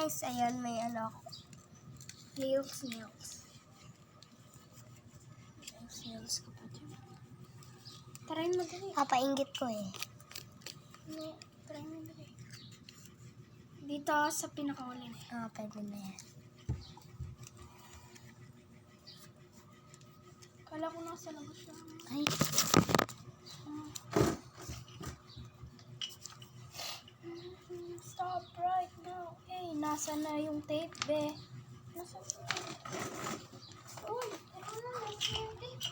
guys, ayan may ano ako. Nails. Nails ko pa dyan. Try mo dali. Papainggit ko eh. Try mo dali. Dito sa pinakauli na. Pwede na yan. Kala ko nasa labas siya. Ay. Stop right now. Hey, nasa na yung tape, be? Nasa na? Uy, ako na, nasa yung tape.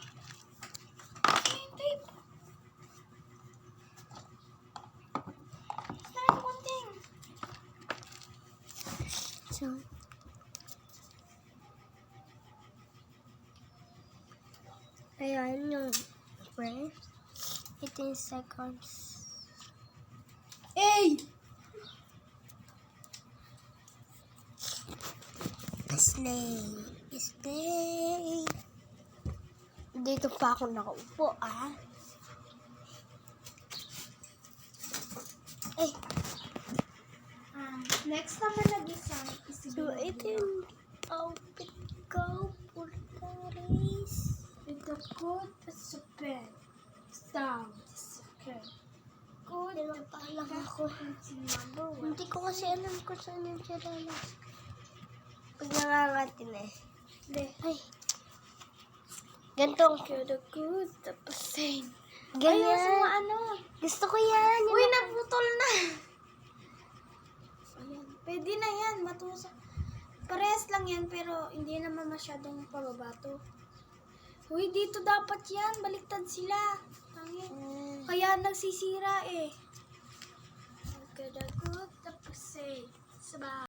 Nasa yung tape. Nasa yung konting. So, ayan yung first 18 seconds. Hey! Stay. Dito pa ako nakaupo, Ay, Next naman nag-isa. so ito yung outfit ko for Paris. With the good as a pen. Sound. Okay. Good. Pero paalam ako. Number one. Hindi ko kasi alam kung saan yung chiralas. Pag nangangati na eh. Hindi. Ay. Gantong. You're the good, tapos same. Ganyan. Ayun, sa mga ano. Gusto ko yan. Uy, naputol na. Ayan. Pwede na yan, matusa. Parehas lang yan, pero hindi naman masyadong pababato. Uy, dito dapat yan. Baliktad sila. Tangin. Kaya nagsisira eh. You're the good, tapos same. Sabah.